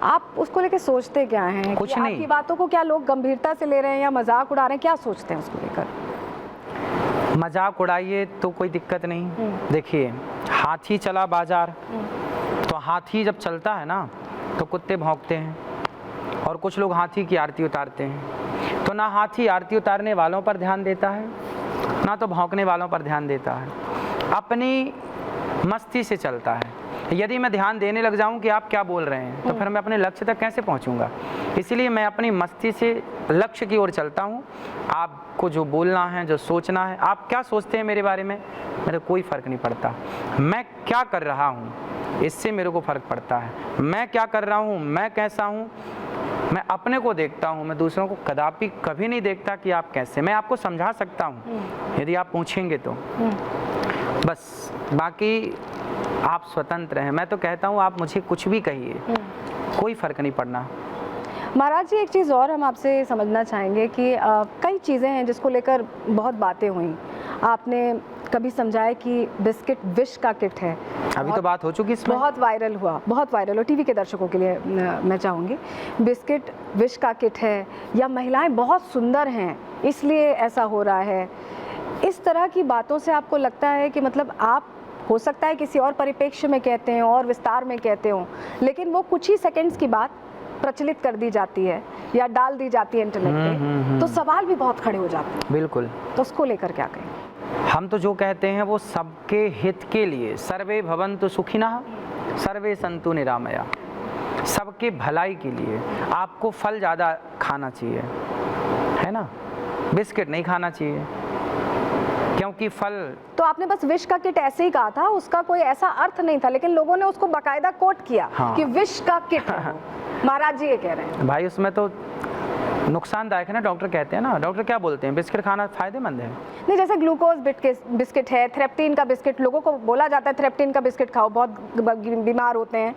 आप उसको लेकर सोचते क्या हैं? कुछ नहीं। आपकी बातों को क्या लोग गंभीरता से ले रहे हैं या मजाक उड़ा रहे हैं, क्या सोचते हैं उसको लेकर? मजाक उड़ाइए तो कोई दिक्कत नहीं। देखिए, हाथी चला बाजार, तो हाथी जब चलता है ना तो कुत्ते भौंकते हैं, और कुछ लोग हाथी की आरती उतारते हैं। तो ना हाथी आरती उतारने वालों पर ध्यान देता है, ना तो भौंकने वालों पर ध्यान देता है, अपनी मस्ती से चलता है। यदि मैं ध्यान देने लग जाऊं कि आप क्या बोल रहे हैं, तो फिर मैं अपने लक्ष्य तक कैसे पहुंचूंगा? इसीलिए मैं अपनी मस्ती से लक्ष्य की ओर चलता हूं। आपको जो बोलना है, जो सोचना है, आप क्या सोचते हैं मेरे बारे में, मेरे कोई फ़र्क नहीं पड़ता। मैं क्या कर रहा हूं, इससे मेरे को फ़र्क पड़ता है। मैं क्या कर रहा हूं, मैं कैसा हूं, मैं अपने को देखता हूं। मैं दूसरों को कदापि कभी नहीं देखता कि आप कैसे। मैं आपको समझा सकता हूं यदि आप पूछेंगे तो, बस। बाकी आप स्वतंत्र हैं। मैं तो कहता हूँ आप मुझे कुछ भी कहिए, कोई फ़र्क नहीं पड़ना। महाराज जी, एक चीज़ और हम आपसे समझना चाहेंगे कि कई चीज़ें हैं जिसको लेकर बहुत बातें हुई। आपने कभी समझाया कि बिस्किट विष का किट है, अभी तो बात हो चुकी इसमें, बहुत वायरल हुआ, बहुत वायरल हो। टीवी के दर्शकों के लिए मैं चाहूँगी, बिस्किट विष का किट है, या महिलाएं बहुत सुंदर हैं इसलिए ऐसा हो रहा है। इस तरह की बातों से आपको लगता है कि मतलब आप हो सकता है किसी और परिप्रेक्ष्य में कहते हैं और विस्तार में कहते हो, लेकिन वो कुछ ही सेकंड्स की बात प्रचलित कर दी जाती है या डाल दी जाती है इंटरनेट पे, तो सवाल भी बहुत खड़े हो जाते हैं। बिल्कुल। तो उसको लेकर क्या कहें? हम तो जो कहते हैं वो सबके हित के लिए, सर्वे भवन्तु सुखिनः सर्वे सन्तु निरामया, सबके भलाई के लिए। आपको फल ज़्यादा खाना चाहिए, है ना, बिस्किट नहीं खाना चाहिए, क्योंकि फल। तो आपने बस विष का किट ऐसे ही कहा था, उसका कोई ऐसा अर्थ नहीं था, लेकिन लोगों ने उसको बाकायदा कोट किया। हाँ। कि विष का किट है। महाराज जी ये कह रहे हैं भाई उसमें तो नुकसानदायक है ना, डॉक्टर कहते हैं ना। डॉक्टर क्या बोलते हैं, बिस्किट खाना फायदेमंद है? नहीं, जैसे ग्लूकोज बिस्किट है, थ्रेप्टीन का बिस्किट, लोगों को बोला जाता है थ्रेप्टीन का बिस्किट खाओ, बहुत बीमार होते हैं,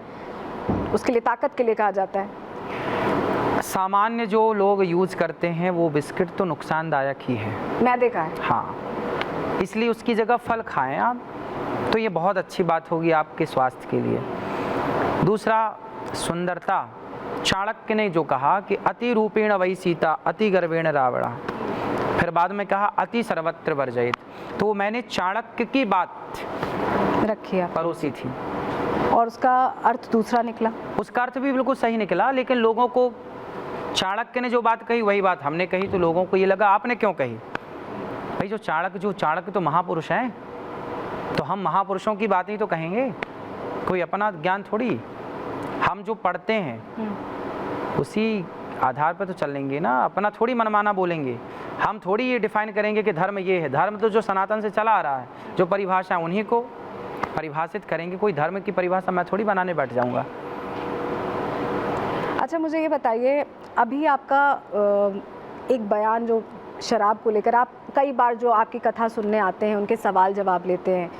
उसके लिए, ताकत के लिए कहा जाता है। सामान्य जो लोग यूज करते हैं वो बिस्किट तो नुकसानदायक ही है, मैदे का है। हाँ, इसलिए उसकी जगह फल खाएं आप, तो ये बहुत अच्छी बात होगी आपके स्वास्थ्य के लिए। दूसरा, सुंदरता। चाणक्य ने जो कहा कि अति रूपेण वै सीता अति गर्वेण रावणा, फिर बाद में कहा अति सर्वत्र वर्जयेत। तो मैंने चाणक्य की बात रखी है, परोसी थी, और उसका अर्थ दूसरा निकला। उसका अर्थ भी बिल्कुल सही निकला, लेकिन लोगों को चाणक्य ने जो बात कही वही बात हमने कही, तो लोगों को ये लगा आपने क्यों कही। भाई जो चाणक्य तो महापुरुष हैं, तो हम महापुरुषों की बात ही तो कहेंगे, कोई अपना ज्ञान थोड़ी। हम जो पढ़ते हैं उसी आधार पर तो चलेंगे ना, अपना थोड़ी मनमाना बोलेंगे। हम थोड़ी ये डिफाइन करेंगे कि धर्म ये है। धर्म तो जो सनातन से चला आ रहा है, जो परिभाषा उन्हीं को परिभाषित करेंगे। कोई धर्म की परिभाषा मैं थोड़ी बनाने बैठ जाऊंगा। अच्छा, मुझे ये बताइए, अभी आपका एक बयान जो शराब को लेकर, आप कई बार जो आपकी कथा सुनने आते हैं उनके सवाल जवाब लेते हैं,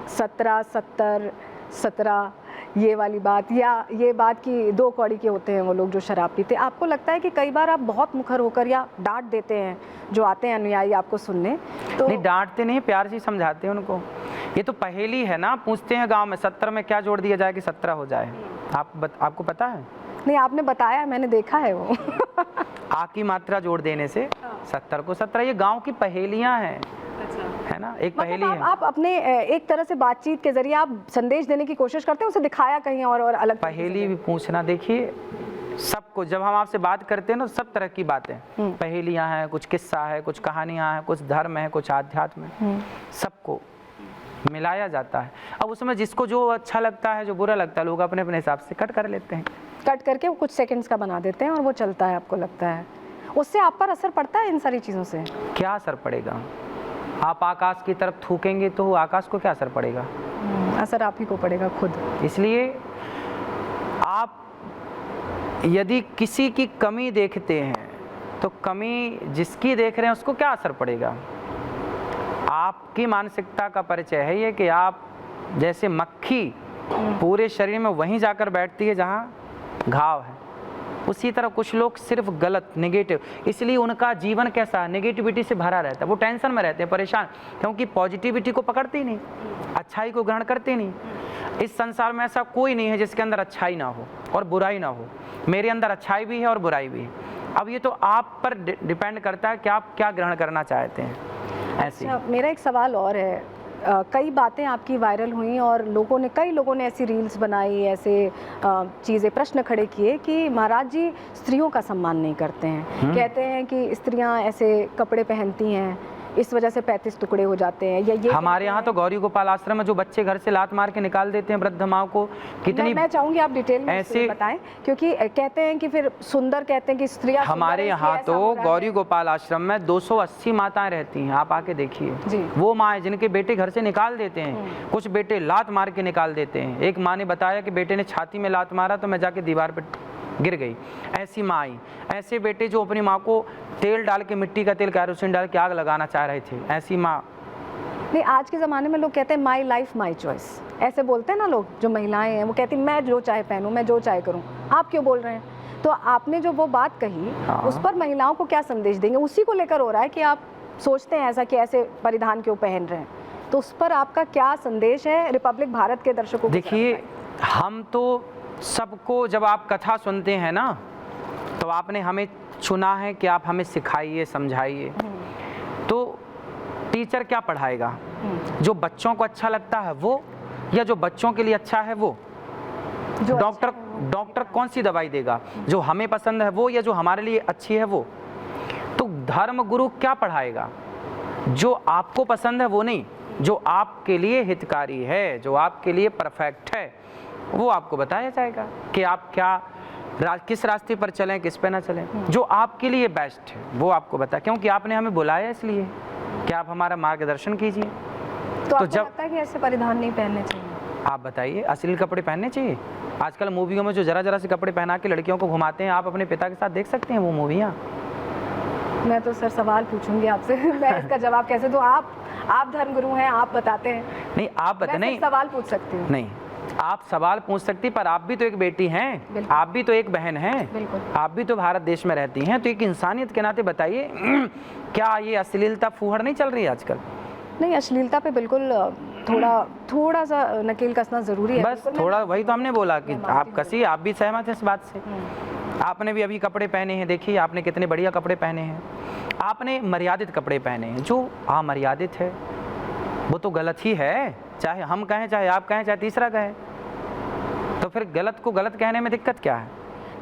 17, 70, 17 ये वाली बात, या ये बात कि 2 कौड़ी के होते हैं वो लोग जो शराब पीते। आपको लगता है कि कई बार आप बहुत मुखर होकर या डांट देते हैं जो आते हैं अनुयायी आपको सुनने? तो नहीं, डांटते नहीं, प्यार से समझाते हैं उनको। ये तो पहेली है ना, पूछते हैं गांव में 70 में क्या जोड़ दिया जाए कि 17 हो जाए। आपको पता है? नहीं, आपने बताया, मैंने देखा है वो। आ की मात्रा जोड़ देने से 70 को 17, ये गांव की पहेलियां हैं, है ना, एक पहेली है। आप अपने एक तरह से बातचीत के जरिए आप संदेश देने की कोशिश करते हैं, उसे दिखाया कहीं और अलग पहेली भी पूछना। देखिए, सबको जब हम आपसे बात करते हैं ना, सब तरह की बातें, पहेलियां हैं, कुछ किस्सा है, कुछ कहानियां हैं, कुछ धर्म है, कुछ आध्यात्म है, सबको मिलाया जाता है। अब उसमें जिसको जो अच्छा लगता है, जो बुरा लगता है, लोग अपने अपने हिसाब से कट कर लेते हैं, कट करके वो कुछ सेकंड्स का बना देते हैं और वो चलता है। आपको लगता है उससे आप पर असर पड़ता है इन सारी चीज़ों से? क्या असर पड़ेगा? आप आकाश की तरफ थूकेंगे तो आकाश को क्या असर पड़ेगा? असर आप ही को पड़ेगा खुद। इसलिए आप यदि किसी की कमी देखते हैं तो कमी जिसकी देख रहे हैं उसको क्या असर पड़ेगा? आपकी मानसिकता का परिचय है ये कि आप जैसे मक्खी पूरे शरीर में वहीं जाकर बैठती है जहाँ घाव है, उसी तरह कुछ लोग सिर्फ गलत, नेगेटिव, इसलिए उनका जीवन कैसा नेगेटिविटी से भरा रहता है। वो टेंशन में रहते हैं, परेशान, क्योंकि पॉजिटिविटी को पकड़ते ही नहीं, अच्छाई को ग्रहण करते नहीं। इस संसार में ऐसा कोई नहीं है जिसके अंदर अच्छाई ना हो और बुराई ना हो। मेरे अंदर अच्छाई भी है और बुराई भी है। अब ये तो आप पर डिपेंड करता है कि आप क्या ग्रहण करना चाहते हैं। ऐसे अच्छा, मेरा एक सवाल और है। कई बातें आपकी वायरल हुई और कई लोगों ने ऐसी रील्स बनाई, ऐसे चीज़ें, प्रश्न खड़े किए कि महाराज जी स्त्रियों का सम्मान नहीं करते हैं। कहते हैं कि स्त्रियां ऐसे कपड़े पहनती हैं, इस वजह से 35 टुकड़े हो जाते हैं, या ये हमारे यहाँ तो गौरी गोपाल आश्रम में जो बच्चे घर से लात मार के निकाल देते हैं वृद्ध माँ को, कितनी मैं चाहूंगी आप डिटेल में ऐसे बताएं, क्योंकि कहते हैं कि फिर सुंदर, कहते हैं कि स्त्रियां हमारे यहाँ तो गौरी गोपाल आश्रम में 280 माताएं रहती हैं। आप आके देखिए, वो माँ जिनके बेटे घर से निकाल देते हैं, कुछ बेटे लात मार के निकाल देते हैं। एक माँ ने बताया कि बेटे ने छाती में लात मारा तो मैं जाके दीवार पर गिर गई, ऐसी माँ आई। ऐसे बेटे जो अपनी माँ को तेल डाल के, मिट्टी का तेल, कैरोसिन डाल के आग लगाना चाह रहे थे, ऐसी माँ। नहीं, आज के ज़माने में लोग कहते हैं माई लाइफ माई चॉइस, ऐसे बोलते हैं ना लोग, जो महिलाएं हैं वो कहती हैं मैं जो चाहे पहनूं, मैं जो चाहे करूं। आप क्यों बोल रहे हैं? तो आपने जो वो बात कही, उस पर महिलाओं को क्या संदेश देंगे? उसी को लेकर हो रहा है कि आप सोचते हैं ऐसा कि ऐसे परिधान क्यों पहन रहे हैं, तो उस पर आपका क्या संदेश है रिपब्लिक भारत के दर्शकों को? देखिए, हम तो सबको, जब आप कथा सुनते हैं ना, तो आपने हमें चुना है कि आप हमें सिखाइए, समझाइए। तो टीचर क्या पढ़ाएगा? जो बच्चों को अच्छा लगता है वो, या जो बच्चों के लिए अच्छा है वो? डॉक्टर कौन सी दवाई देगा? जो हमें पसंद है वो, या जो हमारे लिए अच्छी है वो? तो धर्म गुरु क्या पढ़ाएगा? जो आपको पसंद है वो नहीं, जो आपके लिए हितकारी है, जो आपके लिए परफेक्ट है, वो आपको बताया जाएगा कि आप किस रास्ते पर चलें, किस पे ना चलें। जो आपके लिए बेस्ट है वो आपको बताए, क्योंकि आपने हमें बुलाया इसलिए कि आप हमारा मार्गदर्शन कीजिए। तो आपको लगता है कि ऐसे परिधान नहीं पहनने चाहिए? आप बताइए, अश्लील कपड़े पहनने चाहिए? आजकल मूवियों में जो जरा से कपड़े पहना के लड़कियों को घुमाते हैं, आप अपने पिता के साथ देख सकते हैं वो मूवियाँ। मैं तो सर सवाल पूछूंगी आपसे, मैं इसका जवाब कैसे दूं? आप धर्मगुरु हैं, आप बताते हैं। नहीं, आप बताए नहीं, सवाल पूछ सकती हूँ। नहीं, आप सवाल पूछ सकती, पर आप भी तो एक बेटी हैं, आप भी तो एक बहन हैं, आप भी तो भारत देश में रहती हैं। तो एक इंसानियत के नाते बताइए, क्या ये अश्लीलता फूहड़ नहीं चल रही है आजकल? नहीं, अश्लीलता पे बिल्कुल थोड़ा सा नकेल कसना जरूरी है। बस थोड़ा, वही तो हमने बोला कि आप कसी, आप भी सहमत हैं इस बात से। आपने भी अभी कपड़े पहने हैं, देखिए आपने कितने बढ़िया कपड़े पहने हैं। आपने मर्यादित कपड़े पहने हैं, जो अमर्यादित है वो तो गलत ही है, चाहे हम कहें, चाहे आप कहें, चाहे तीसरा कहे। तो फिर गलत को गलत कहने में दिक्कत क्या है?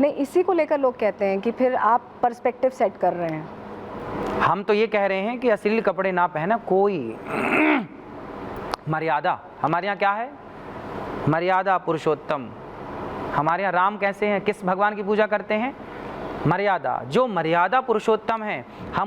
नहीं, इसी को लेकर लोग कहते हैं कि फिर आप पर्सपेक्टिव सेट कर रहे हैं। हम तो ये कह रहे हैं कि अश्लील कपड़े ना पहना कोई। मर्यादा हमारे यहाँ क्या है? मर्यादा पुरुषोत्तम। हमारे यहाँ राम कैसे हैं, किस भगवान की पूजा करते हैं? मर्यादा। जो मर्यादा पुरुषोत्तम है, हम